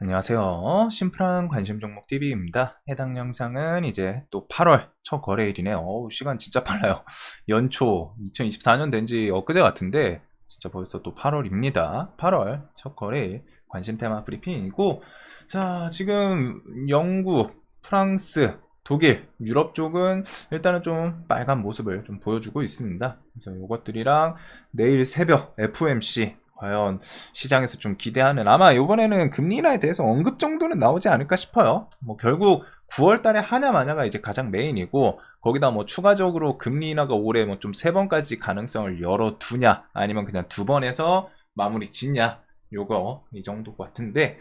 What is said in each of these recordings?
안녕하세요. 심플한 관심 종목 TV입니다. 해당 영상은 이제 또 8월 첫 거래일이네요. 시간 진짜 빨라요. 연초 2024년 된 지 엊그제 같은데 진짜 벌써 또 8월입니다. 8월 첫 거래일 관심 테마 브리핑이고, 자, 지금 영국, 프랑스, 독일, 유럽 쪽은 일단은 좀 빨간 모습을 좀 보여주고 있습니다. 그래서 이것들이랑 내일 새벽 FOMC 과연 시장에서 좀 기대하는, 아마 이번에는 금리 인하에 대해서 언급 정도는 나오지 않을까 싶어요. 뭐 결국 9월 달에 하냐 마냐가 이제 가장 메인이고, 거기다 뭐 추가적으로 금리 인하가 올해 뭐 좀 3번까지 가능성을 열어두냐 아니면 그냥 2번에서 마무리 짓냐, 요거 이 정도 같은데,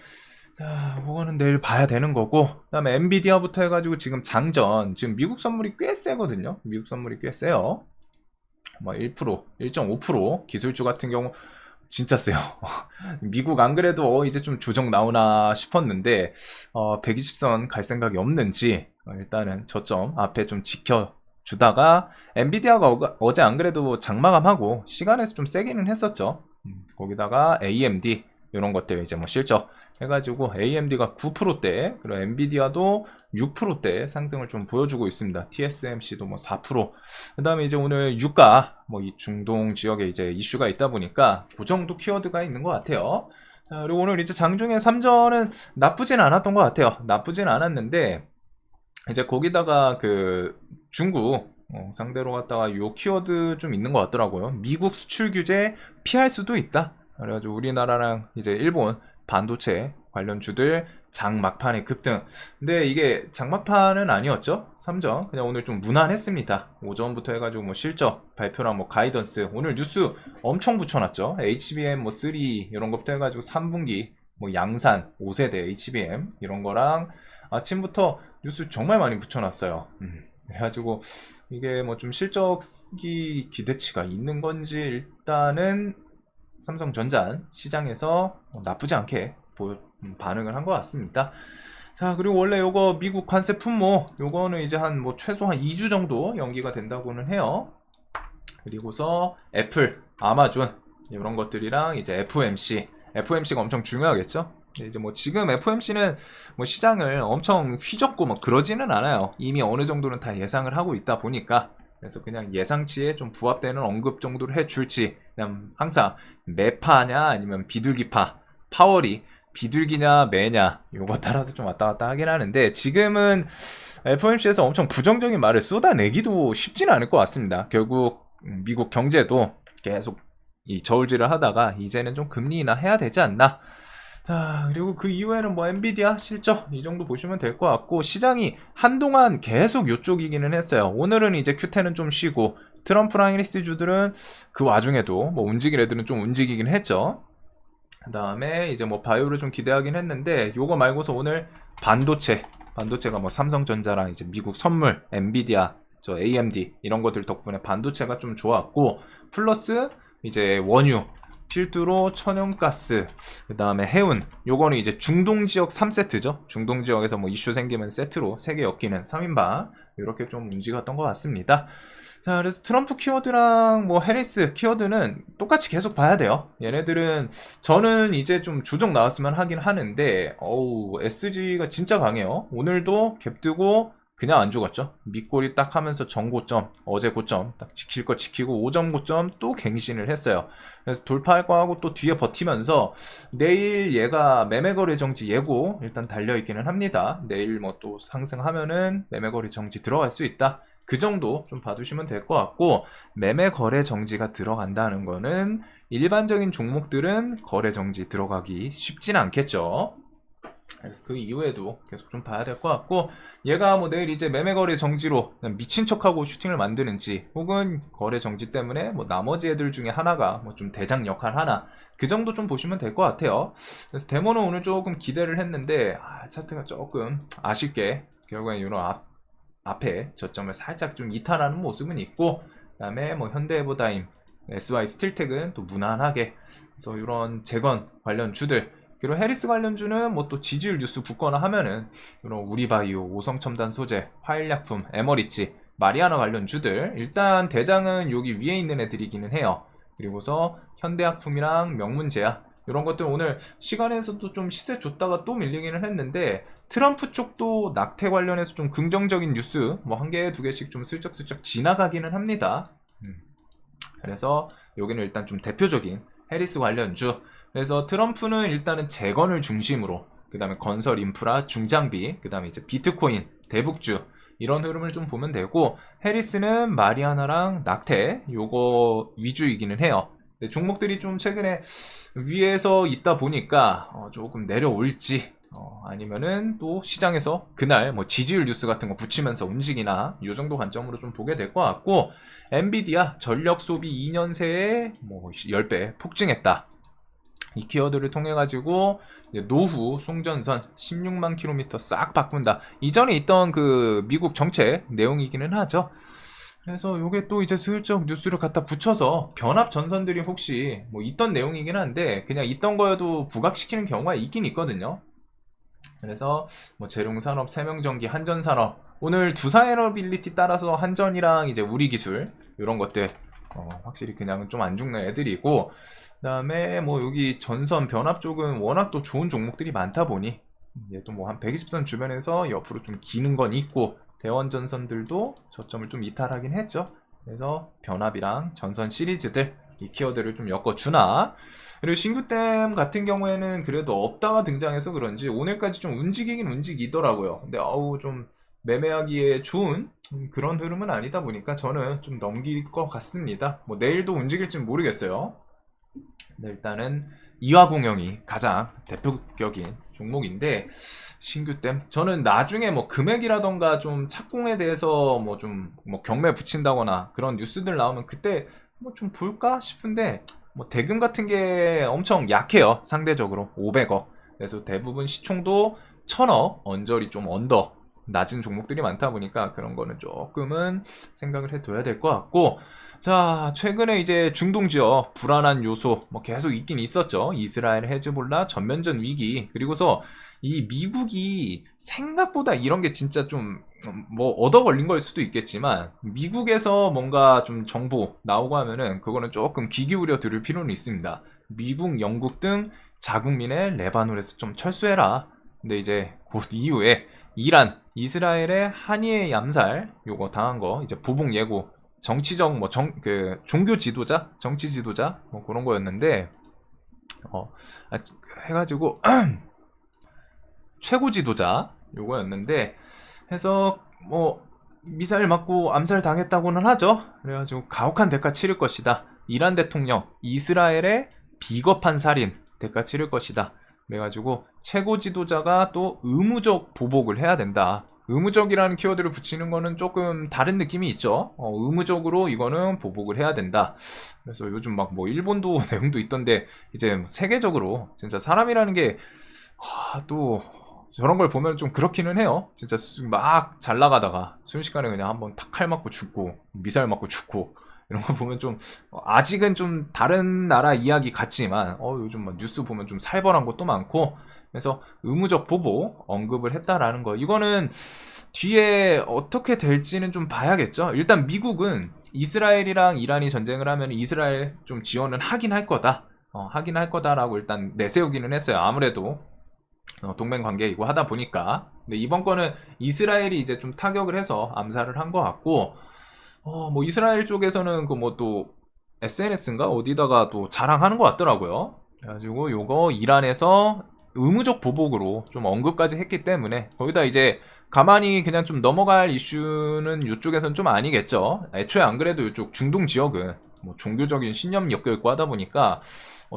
자, 그거는 내일 봐야 되는 거고, 그다음에 엔비디아부터 해가지고 지금 장전, 지금 미국 선물이 꽤 세거든요. 미국 선물이 꽤 세요. 뭐 1%, 1.5%, 기술주 같은 경우 진짜 세요. 미국 안 그래도 이제 좀 조정 나오나 싶었는데 120선 갈 생각이 없는지 일단은 저점 앞에 좀 지켜주다가, 엔비디아가 어제 안 그래도 장마감하고 시간에서 좀 세기는 했었죠. 거기다가 AMD 이런 것들 이제 뭐 실적 해가지고 AMD가 9%대, 그리고 엔비디아도 6%대 상승을 좀 보여주고 있습니다. TSMC도 뭐 4%. 그 다음에 이제 오늘 유가, 뭐 이 중동 지역에 이제 이슈가 있다 보니까 그 정도 키워드가 있는 것 같아요. 자, 그리고 오늘 이제 장중에 3전은 나쁘진 않았던 것 같아요. 나쁘진 않았는데, 이제 거기다가 그 중국 상대로 갖다가 요 키워드 좀 있는 것 같더라고요. 미국 수출 규제 피할 수도 있다. 그래가지고 우리나라랑 이제 일본 반도체 관련 주들 장 막판에 급등. 근데 이게 장 막판은 아니었죠. 3전 그냥 오늘 좀 무난했습니다. 오전부터 해가지고 뭐 실적 발표랑 뭐 가이던스, 오늘 뉴스 엄청 붙여놨죠. HBM 뭐 3 이런 것부터 해가지고 3분기 뭐 양산 5세대 HBM 이런 거랑 아침부터 뉴스 정말 많이 붙여놨어요. 그래가지고 이게 뭐 좀 실적이 기대치가 있는 건지, 일단은 삼성전자 시장에서 나쁘지 않게 반응을 한 것 같습니다. 자, 그리고 원래 요거 미국 관세 품목 요거는 이제 한 뭐 최소한 2주 정도 연기가 된다고는 해요. 그리고서 애플, 아마존 이런 것들이랑 이제 FOMC가 엄청 중요하겠죠. 이제 뭐 지금 FOMC는 뭐 시장을 엄청 휘젓고 막 그러지는 않아요. 이미 어느 정도는 다 예상을 하고 있다 보니까, 그래서 그냥 예상치에 좀 부합되는 언급 정도를 해줄지, 그냥 항상 매파냐 아니면 비둘기파, 파월이 비둘기냐 매냐 요거 따라서 좀 왔다 갔다 하긴 하는데, 지금은 FOMC에서 엄청 부정적인 말을 쏟아내기도 쉽지는 않을 것 같습니다. 결국 미국 경제도 계속 이 저울질을 하다가 이제는 좀 금리 인하 해야 되지 않나. 자, 그리고 그 이후에는 뭐 엔비디아 실적 이 정도 보시면 될 것 같고, 시장이 한동안 계속 요쪽이기는 했어요. 오늘은 이제 q10은 좀 쉬고, 트럼프랑 해리스 주들은 그 와중에도 뭐 움직일 애들은 좀 움직이긴 했죠. 그 다음에 이제 뭐 바이오를 좀 기대하긴 했는데, 요거 말고서 오늘 반도체가 뭐 삼성전자랑 이제 미국 선물, 엔비디아, 저 AMD 이런 것들 덕분에 반도체가 좀 좋았고, 플러스 이제 원유, 필두로 천연가스, 그 다음에 해운, 요거는 이제 중동 지역 3세트죠. 중동 지역에서 뭐 이슈 생기면 세트로 3개 엮이는 3인방, 이렇게 좀 움직였던 것 같습니다. 자, 그래서 트럼프 키워드랑 뭐 해리스 키워드는 똑같이 계속 봐야 돼요. 얘네들은 저는 이제 좀 조정 나왔으면 하긴 하는데, SG가 진짜 강해요. 오늘도 갭 뜨고 그냥 안 죽었죠. 밑꼬리 딱 하면서 전고점, 어제 고점 딱 지킬 거 지키고 5점 고점 또 갱신을 했어요. 그래서 돌파할 거 하고 또 뒤에 버티면서, 내일 얘가 매매거래 정지 예고 일단 달려있기는 합니다. 내일 뭐 또 상승하면은 매매거래 정지 들어갈 수 있다. 그 정도 좀 봐두시면 될 것 같고, 매매 거래 정지가 들어간다는 거는 일반적인 종목들은 거래 정지 들어가기 쉽진 않겠죠. 그래서 그 이후에도 계속 좀 봐야 될 것 같고, 얘가 뭐 내일 이제 매매 거래 정지로 미친 척하고 슈팅을 만드는지, 혹은 거래 정지 때문에 뭐 나머지 애들 중에 하나가 뭐 좀 대장 역할 하나, 그 정도 좀 보시면 될 것 같아요. 그래서 데모는 오늘 조금 기대를 했는데 차트가 조금 아쉽게 결국엔 이런 앞에 저점을 살짝 좀 이탈하는 모습은 있고, 그 다음에 뭐 현대해보다임, SY 스틸텍은 또 무난하게, 그래서 이런 재건 관련 주들, 그리고 해리스 관련주는 뭐 또 지지율 뉴스 붙거나 하면은 이런 우리바이오, 오성첨단 소재, 화일약품, 에머리지, 마리아나 관련 주들, 일단 대장은 여기 위에 있는 애들이기는 해요. 그리고서 현대약품이랑 명문제약, 이런 것들 오늘 시간에서도 좀 시세 줬다가 또 밀리기는 했는데, 트럼프 쪽도 낙태 관련해서 좀 긍정적인 뉴스 뭐 한 개, 두 개씩 좀 슬쩍슬쩍 지나가기는 합니다. 그래서 여기는 일단 좀 대표적인 해리스 관련주. 그래서 트럼프는 일단은 재건을 중심으로, 그 다음에 건설 인프라, 중장비, 그 다음에 이제 비트코인, 대북주, 이런 흐름을 좀 보면 되고, 해리스는 마리아나랑 낙태 요거 위주이기는 해요. 종목들이 좀 최근에 위에서 있다 보니까 조금 내려올지, 아니면은 또 시장에서 그날 뭐 지지율 뉴스 같은 거 붙이면서 움직이나, 요 정도 관점으로 좀 보게 될 것 같고, 엔비디아 전력 소비 2년 새에 뭐 10배 폭증했다. 이 키워드를 통해 가지고 노후 송전선 16만 킬로미터 싹 바꾼다. 이전에 있던 그 미국 정책 내용이기는 하죠. 그래서 요게 또 이제 슬쩍 뉴스를 갖다 붙여서 변압 전선들이 혹시 뭐 있던 내용이긴 한데, 그냥 있던 거여도 부각시키는 경우가 있긴 있거든요. 그래서 뭐 재룡산업, 세명전기, 한전산업, 오늘 두사에너빌리티 따라서 한전이랑 이제 우리기술 이런 것들 확실히 그냥 좀 안 죽는 애들이고, 그 다음에 뭐 여기 전선 변압 쪽은 워낙 또 좋은 종목들이 많다 보니 이제 또 뭐 한 120선 주변에서 옆으로 좀 기는 건 있고, 대원 전선들도 저점을 좀 이탈하긴 했죠. 그래서 변압이랑 전선 시리즈들 이 키워드를 좀 엮어주나. 그리고 신규댐 같은 경우에는 그래도 없다가 등장해서 그런지 오늘까지 좀 움직이긴 움직이더라고요. 근데 좀 매매하기에 좋은 그런 흐름은 아니다 보니까 저는 좀 넘길 것 같습니다. 뭐 내일도 움직일지는 모르겠어요. 근데 일단은 이화공영이 가장 대표격인 종목인데, 신규댐 저는 나중에 뭐 금액이라던가 좀 착공에 대해서 뭐 좀 뭐 경매 붙인다거나 그런 뉴스들 나오면 그때 뭐 좀 볼까 싶은데, 뭐 대금 같은 게 엄청 약해요. 상대적으로 500억. 그래서 대부분 시총도 1000억 언저리 좀 언더 낮은 종목들이 많다 보니까 그런 거는 조금은 생각을 해둬야 될 것 같고, 자, 최근에 이제 중동 지역 불안한 요소 뭐 계속 있긴 있었죠. 이스라엘 헤즈볼라 전면전 위기, 그리고서 이 미국이 생각보다 이런 게 진짜 좀 뭐 얻어 걸린 걸 수도 있겠지만, 미국에서 뭔가 좀 정보 나오고 하면은 그거는 조금 귀 기울여 들을 필요는 있습니다. 미국, 영국 등 자국민의 레바논에서 좀 철수해라. 근데 이제 곧 이후에 이란, 이스라엘의 한이의 암살 요거 당한 거 이제 보복 예고, 정치적 뭐 종교 지도자, 정치 지도자 뭐 그런 거였는데, 해가지고 최고 지도자 요거였는데, 해서 뭐 미사일 맞고 암살 당했다고는 하죠. 그래가지고 가혹한 대가 치를 것이다. 이란 대통령, 이스라엘의 비겁한 살인 대가 치를 것이다. 그래가지고 최고 지도자가 또 의무적 보복을 해야 된다. 의무적이라는 키워드를 붙이는 거는 조금 다른 느낌이 있죠. 의무적으로 이거는 보복을 해야 된다. 그래서 요즘 막 뭐 일본도 내용도 있던데, 이제 세계적으로 진짜 사람이라는 게 또 저런 걸 보면 좀 그렇기는 해요. 진짜 막 잘 나가다가 순식간에 그냥 한번 탁 칼 맞고 죽고 미사일 맞고 죽고, 이런 거 보면 좀 아직은 좀 다른 나라 이야기 같지만 요즘 막 뉴스 보면 좀 살벌한 것도 많고, 그래서 의무적 보복 언급을 했다라는 거, 이거는 뒤에 어떻게 될지는 좀 봐야겠죠. 일단 미국은 이스라엘이랑 이란이 전쟁을 하면 이스라엘 좀 지원은 하긴 할 거다. 하긴 할 거다라고 일단 내세우기는 했어요. 아무래도 동맹 관계이고 하다 보니까. 근데 이번 거는 이스라엘이 이제 좀 타격을 해서 암살을 한 것 같고, 뭐 이스라엘 쪽에서는 그 뭐 또 SNS인가 어디다가 또 자랑하는 것 같더라고요. 그래가지고 요거 이란에서 의무적 보복으로 좀 언급까지 했기 때문에, 거기다 이제 가만히 그냥 좀 넘어갈 이슈는 이쪽에선 좀 아니겠죠. 애초에 안 그래도 이쪽 중동 지역은 뭐 종교적인 신념 엮여 있고 하다 보니까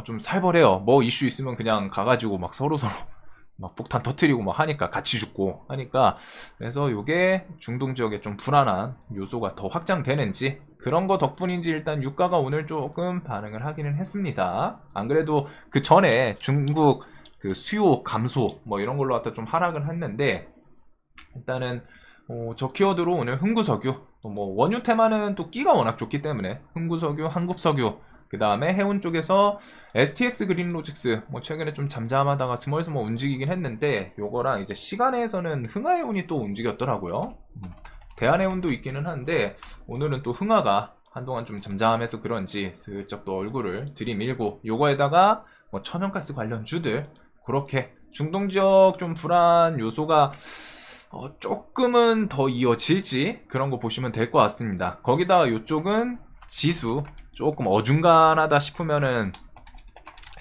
좀 살벌해요. 뭐 이슈 있으면 그냥 가가지고 막 서로 막 폭탄 터트리고 막 하니까, 같이 죽고 하니까. 그래서 요게 중동 지역에 좀 불안한 요소가 더 확장되는지, 그런 거 덕분인지 일단 유가가 오늘 조금 반응을 하기는 했습니다. 안 그래도 그 전에 중국 그 수요 감소 뭐 이런 걸로 갖다 좀 하락을 했는데, 일단은 저 키워드로 오늘 흥구석유, 뭐 원유 테마는 또 끼가 워낙 좋기 때문에 흥구석유, 한국석유, 그 다음에 해운 쪽에서 STX 그린로직스 뭐 최근에 좀 잠잠하다가 스멀스멀 움직이긴 했는데, 요거랑 이제 시간에서는 흥하해운이 또 움직였더라고요. 대한해운도 있기는 한데 오늘은 또 흥하가 한동안 좀 잠잠해서 그런지 슬쩍 또 얼굴을 들이밀고, 요거에다가 뭐 천연가스 관련주들 그렇게 중동 지역 좀 불안 요소가 조금은 더 이어질지 그런 거 보시면 될 것 같습니다. 거기다가 이쪽은 지수 조금 어중간하다 싶으면은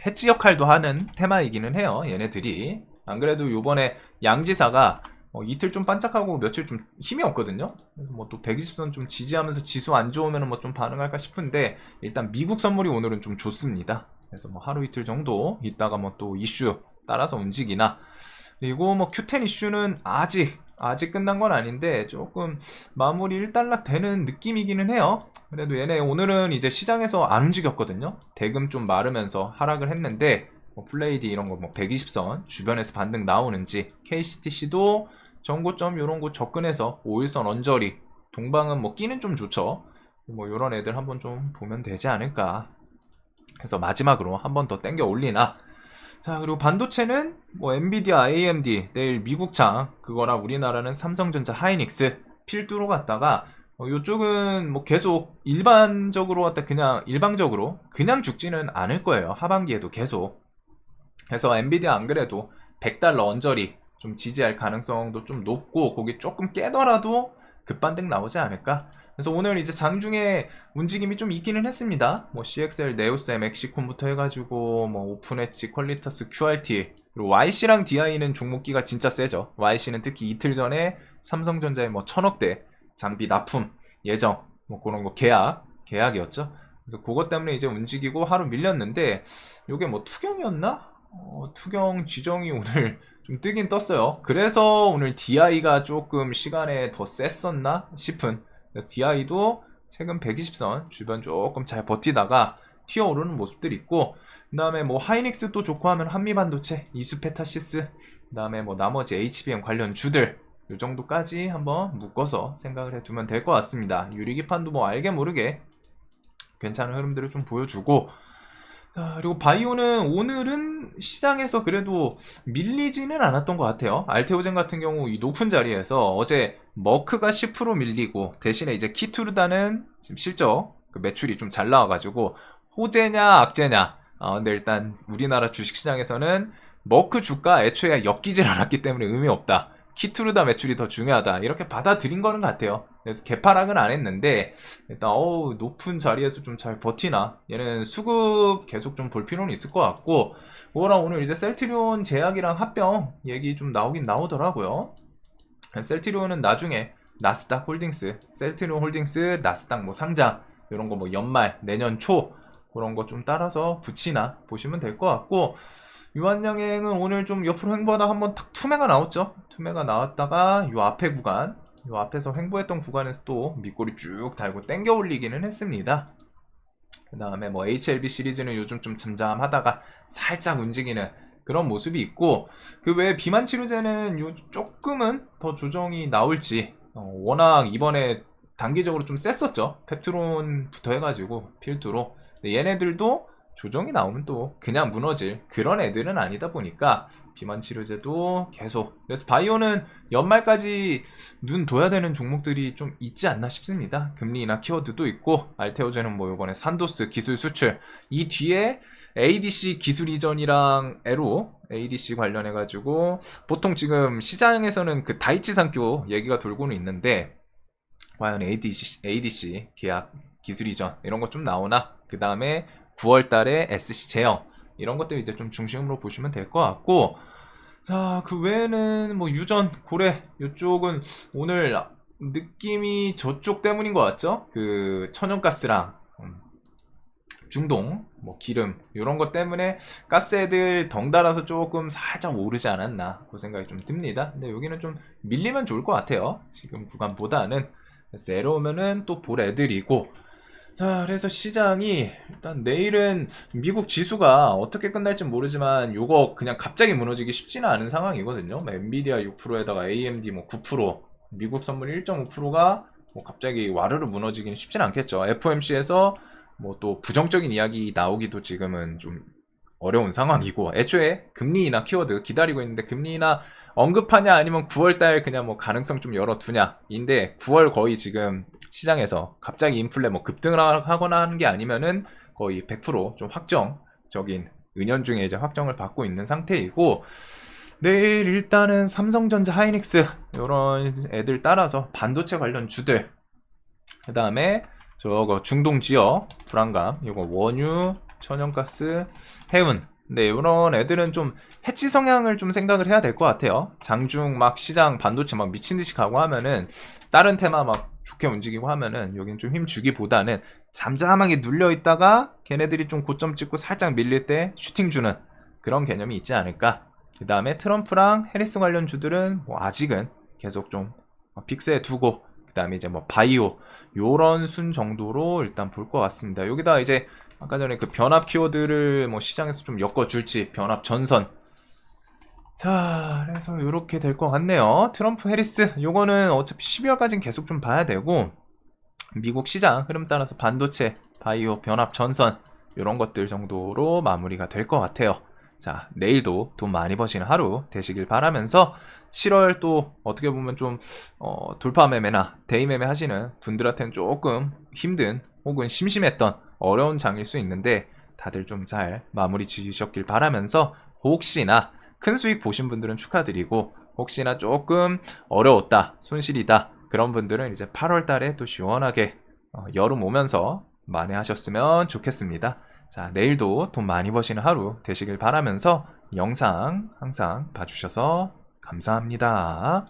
해치 역할도 하는 테마이기는 해요. 얘네들이 안 그래도 요번에 양지사가 이틀 좀 반짝하고 며칠 좀 힘이 없거든요. 그래서 뭐 또 120선 좀 지지하면서 지수 안 좋으면 뭐 좀 반응할까 싶은데 일단 미국 선물이 오늘은 좀 좋습니다. 그래서 뭐 하루 이틀 정도 있다가 뭐 또 이슈 따라서 움직이나. 그리고 뭐 Q10 이슈는 아직 끝난 건 아닌데 조금 마무리 일단락 되는 느낌이기는 해요. 그래도 얘네 오늘은 이제 시장에서 안 움직였거든요. 대금 좀 마르면서 하락을 했는데 뭐 플레이디 이런 거 뭐 120선 주변에서 반등 나오는지 KCTC도 정고점 요런 곳 접근해서 5일선 언저리 동방은 뭐 끼는 좀 좋죠. 뭐 요런 애들 한번 좀 보면 되지 않을까 해서 마지막으로 한번 더 땡겨 올리나. 자, 그리고 반도체는 뭐 엔비디아, AMD, 내일 미국장 그거랑 우리나라는 삼성전자, 하이닉스 필두로 갔다가 요쪽은 뭐 계속 일반적으로 갔다 그냥 일방적으로 그냥 죽지는 않을 거예요. 하반기에도 계속. 그래서 엔비디아 안 그래도 100달러 언저리 좀 지지할 가능성도 좀 높고 거기 조금 깨더라도 급반등 나오지 않을까. 그래서 오늘 이제 장중에 움직임이 좀 있기는 했습니다. 뭐 CXL, 네오셈, 엑시콘부터 해가지고 뭐 오픈엣지, 퀄리터스, QRT 그리고 YC랑 DI는 종목기가 진짜 세죠. YC는 특히 이틀 전에 삼성전자의 뭐 1000억대 장비 납품 예정 뭐 그런 거 계약이었죠. 그래서 그것 때문에 이제 움직이고 하루 밀렸는데 요게 뭐 투경이었나? 투경 지정이 오늘 좀 뜨긴 떴어요. 그래서 오늘 DI가 조금 시간에 더 셌었나 싶은. DI도 최근 120선 주변 조금 잘 버티다가 튀어오르는 모습들이 있고, 그 다음에 뭐 하이닉스 또 좋고 하면 한미반도체, 이수페타시스, 그 다음에 뭐 나머지 HBM 관련 주들 요 정도까지 한번 묶어서 생각을 해두면 될 것 같습니다. 유리기판도 뭐 알게 모르게 괜찮은 흐름들을 좀 보여주고, 자, 그리고 바이오는 오늘은 시장에서 그래도 밀리지는 않았던 것 같아요. 알테오젠 같은 경우 이 높은 자리에서 어제 머크가 10% 밀리고 대신에 이제 키투르다는 지금 실적 그 매출이 좀 잘 나와가지고 호재냐 악재냐. 근데 일단 우리나라 주식시장에서는 머크 주가 애초에 엮이질 않았기 때문에 의미 없다. 키투르다 매출이 더 중요하다. 이렇게 받아들인 거는 같아요. 그래서 개파락은 안 했는데 일단 높은 자리에서 좀 잘 버티나. 얘는 수급 계속 좀 볼 필요는 있을 것 같고, 그거랑 오늘 이제 셀트리온 제약이랑 합병 얘기 좀 나오긴 나오더라고요. 셀트리온은 나중에 나스닥 홀딩스, 셀트리온 홀딩스 나스닥 뭐 상장 이런 거 뭐 연말 내년 초 그런 거 좀 따라서 붙이나 보시면 될 것 같고, 유한양행은 오늘 좀 옆으로 횡보하다 한번 탁 투매가 나왔죠. 투매가 나왔다가 요 앞에 구간, 요 앞에서 횡보했던 구간에서 또 밑꼬리 쭉 달고 땡겨 올리기는 했습니다. 그 다음에 뭐 HLB 시리즈는 요즘 좀 잠잠하다가 살짝 움직이는 그런 모습이 있고, 그 외에 비만 치료제는 요 조금은 더 조정이 나올지, 워낙 이번에 단기적으로 좀 셌었죠. 펩트론부터 해가지고 필두로. 얘네들도 조정이 나오면 또 그냥 무너질 그런 애들은 아니다 보니까 비만 치료제도 계속. 그래서 바이오는 연말까지 눈 둬야 되는 종목들이 좀 있지 않나 싶습니다. 금리나 키워드도 있고, 알테오제는 뭐 이번에 산도스 기술 수출, 이 뒤에 ADC 기술 이전이랑 에로 ADC 관련해가지고 보통 지금 시장에서는 그 다이치산교 얘기가 돌고는 있는데 과연 ADC 계약 기술 이전 이런 거 좀 나오나. 그 다음에 9월 달에 SC 제형 이런 것들 이제 좀 중심으로 보시면 될 것 같고, 자, 그 외에는 뭐 유전, 고래 이쪽은 오늘 느낌이 저쪽 때문인 것 같죠? 그 천연가스랑 중동, 뭐 기름 이런 것 때문에 가스 애들 덩달아서 조금 살짝 오르지 않았나 그 생각이 좀 듭니다. 근데 여기는 좀 밀리면 좋을 것 같아요. 지금 구간보다는. 그래서 내려오면은 또 볼 애들이고. 자, 그래서 시장이 일단 내일은 미국 지수가 어떻게 끝날지 모르지만 요거 그냥 갑자기 무너지기 쉽지는 않은 상황이거든요. 뭐 엔비디아 6%에다가 AMD 뭐 9%, 미국 선물 1.5%가 뭐 갑자기 와르르 무너지기는 쉽지는 않겠죠. FOMC에서 뭐 또 부정적인 이야기 나오기도 지금은 좀 어려운 상황이고, 애초에 금리나 키워드 기다리고 있는데 금리나 언급하냐 아니면 9월달 그냥 뭐 가능성 좀 열어두냐 인데, 9월 거의 지금 시장에서 갑자기 인플레 뭐 급등을 하거나 하는 게 아니면은 거의 100%좀 확정적인 은연중에 이제 확정을 받고 있는 상태이고, 내일 일단은 삼성전자, 하이닉스 이런 애들 따라서 반도체 관련 주들, 그 다음에 저거 중동 지역 불안감, 이거 원유, 천연가스, 해운. 근데 이런 애들은 좀 해치 성향을 좀 생각을 해야 될 것 같아요. 장중 막 시장 반도체 막 미친 듯이 가고 하면은, 다른 테마 막 좋게 움직이고 하면은 여긴 좀 힘 주기보다는 잠잠하게 눌려 있다가 걔네들이 좀 고점 찍고 살짝 밀릴 때 슈팅 주는 그런 개념이 있지 않을까. 그 다음에 트럼프랑 해리스 관련 주들은 뭐 아직은 계속 좀 픽스해 두고, 그 다음에 이제 뭐 바이오 요런 순 정도로 일단 볼 것 같습니다. 여기다 이제 아까 전에 그 변압 키워드를 뭐 시장에서 좀 엮어줄지, 변압 전선. 자, 그래서 이렇게 될 것 같네요. 트럼프, 해리스 요거는 어차피 12월까지는 계속 좀 봐야 되고, 미국 시장 흐름 따라서 반도체, 바이오, 변압 전선 이런 것들 정도로 마무리가 될 것 같아요. 자, 내일도 돈 많이 버시는 하루 되시길 바라면서, 7월 또 어떻게 보면 좀 돌파 매매나 데이 매매 하시는 분들한테는 조금 힘든 혹은 심심했던 어려운 장일 수 있는데, 다들 좀 잘 마무리 지으셨길 바라면서, 혹시나 큰 수익 보신 분들은 축하드리고, 혹시나 조금 어려웠다, 손실이다 그런 분들은 이제 8월 달에 또 시원하게 여름 오면서 만회하셨으면 좋겠습니다. 자, 내일도 돈 많이 버시는 하루 되시길 바라면서, 영상 항상 봐주셔서 감사합니다.